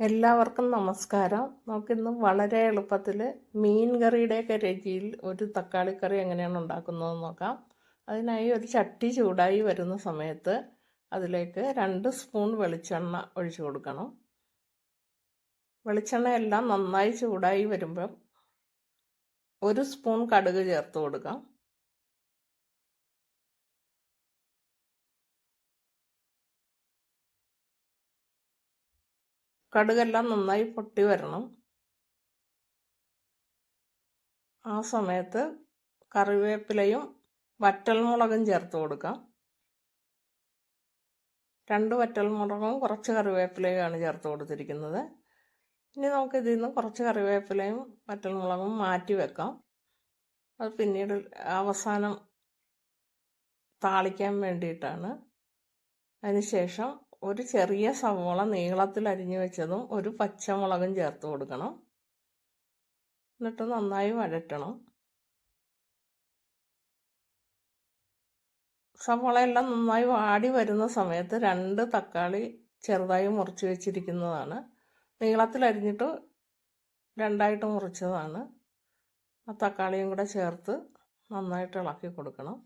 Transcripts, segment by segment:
എല്ലാവർക്കും നമസ്കാരം. നമുക്കിന്ന് വളരെ എളുപ്പത്തിൽ മീൻ കറിയുടെയൊക്കെ രുചിയിൽ ഒരു തക്കാളി കറി എങ്ങനെയാണ് ഉണ്ടാക്കുന്നതെന്ന് നോക്കാം. അതിനായി ഒരു ചട്ടി ചൂടായി വരുന്ന സമയത്ത് അതിലേക്ക് 2 സ്പൂൺ വെളിച്ചെണ്ണ ഒഴിച്ചു കൊടുക്കണം. വെളിച്ചെണ്ണ എല്ലാം നന്നായി ചൂടായി വരുമ്പം 1 സ്പൂൺ കടുക് ചേർത്ത് കൊടുക്കാം. കടുകെല്ലാം നന്നായി പൊട്ടി വരണം. ആ സമയത്ത് കറിവേപ്പിലയും വറ്റൽമുളകും ചേർത്ത് കൊടുക്കാം. 2 വറ്റൽമുളകും കുറച്ച് കറിവേപ്പിലയുമാണ് ചേർത്ത് കൊടുത്തിരിക്കുന്നത്. ഇനി നമുക്ക് ഇതിൽ നിന്ന് കുറച്ച് കറിവേപ്പിലയും വറ്റൽമുളകും മാറ്റി വെക്കാം. അത് പിന്നീട് അവസാനം താളിക്കാൻ വേണ്ടിയിട്ടാണ്. അതിനുശേഷം ഒരു ചെറിയ സവോള നീളത്തിൽ അരിഞ്ഞു വെച്ചതും ഒരു പച്ചമുളകും ചേർത്ത് കൊടുക്കണം. എന്നിട്ട് നന്നായി വഴറ്റണം. സവോളയെല്ലാം നന്നായി വാടി വരുന്ന സമയത്ത് 2 തക്കാളി ചെറുതായി മുറിച്ച് വെച്ചിരിക്കുന്നതാണ്. നീളത്തിൽ അരിഞ്ഞിട്ട് 2ആയിട്ട് മുറിച്ചതാണ്. ആ തക്കാളിയും കൂടെ ചേർത്ത് നന്നായിട്ട് ഇളക്കി കൊടുക്കണം.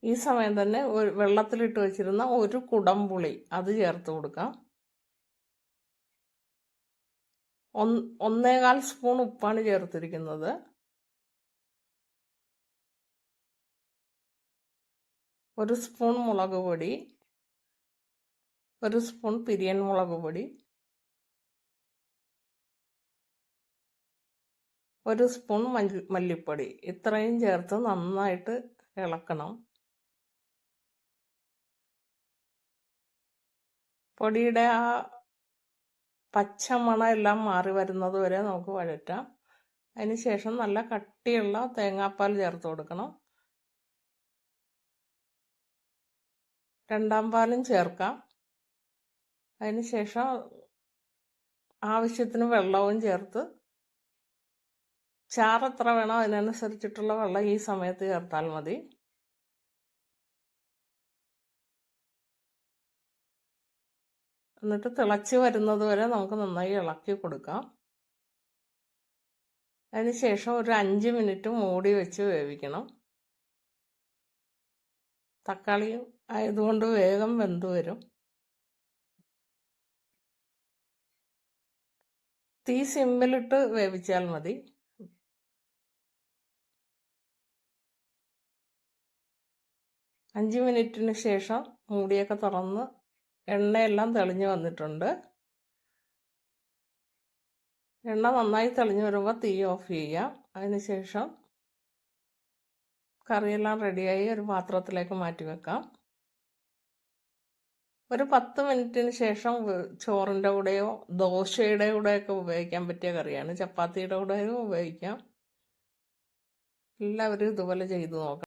ഈ സമയം തന്നെ വെള്ളത്തിലിട്ട് വെച്ചിരുന്ന ഒരു കുടംപുളി അത് ചേർത്ത് കൊടുക്കാം. 1.25 സ്പൂൺ ഉപ്പാണ് ചേർത്തിരിക്കുന്നത്. ഒരു സ്പൂൺ മുളക് പൊടി, 1 സ്പൂൺ പിരിയൻ മുളക് പൊടി, 1 സ്പൂൺ മല്ലിപ്പൊടി, ഇത്രയും ചേർത്ത് നന്നായിട്ട് ഇളക്കണം. പൊടിയുടെ ആ പച്ചമണം എല്ലാം മാറി വരുന്നത് വരെ നമുക്ക് വഴറ്റാം. അതിനുശേഷം നല്ല കട്ടിയുള്ള തേങ്ങാപ്പാൽ ചേർത്ത് കൊടുക്കണം. 2ാം പാലും ചേർക്കാം. അതിനുശേഷം ആവശ്യത്തിന് വെള്ളവും ചേർത്ത്, ചാറ് എത്ര വേണോ അതിനനുസരിച്ചിട്ടുള്ള വെള്ളം ഈ സമയത്ത് ചേർത്താൽ മതി. എന്നിട്ട് തിളച്ച് വരുന്നത് വരെ നമുക്ക് നന്നായി ഇളക്കി കൊടുക്കാം. അതിനുശേഷം ഒരു 5 മിനിറ്റ് മൂടി വെച്ച് വേവിക്കണം. തക്കാളി ആയതുകൊണ്ട് വേഗം വെന്ത് വരും. തീ സിമ്മിലിട്ട് വേവിച്ചാൽ മതി. അഞ്ച് മിനിറ്റിന് ശേഷം മൂടിയൊക്കെ തുറന്ന് എണ്ണയെല്ലാം തെളിഞ്ഞു വന്നിട്ടുണ്ട്. എണ്ണ നന്നായി തെളിഞ്ഞു വരുമ്പോൾ തീ ഓഫ് ചെയ്യാം. അതിനുശേഷം കറിയെല്ലാം റെഡിയായി ഒരു പാത്രത്തിലേക്ക് മാറ്റി വെക്കാം. ഒരു 10 മിനിറ്റിന് ശേഷം ചോറിൻ്റെ കൂടെയോ ദോശയുടെ കൂടെയൊക്കെ ഉപയോഗിക്കാൻ പറ്റിയ കറിയാണ്. ചപ്പാത്തിയുടെ കൂടെയോ ഉപയോഗിക്കാം. എല്ലാവരും ഇതുപോലെ ചെയ്തു നോക്കാം.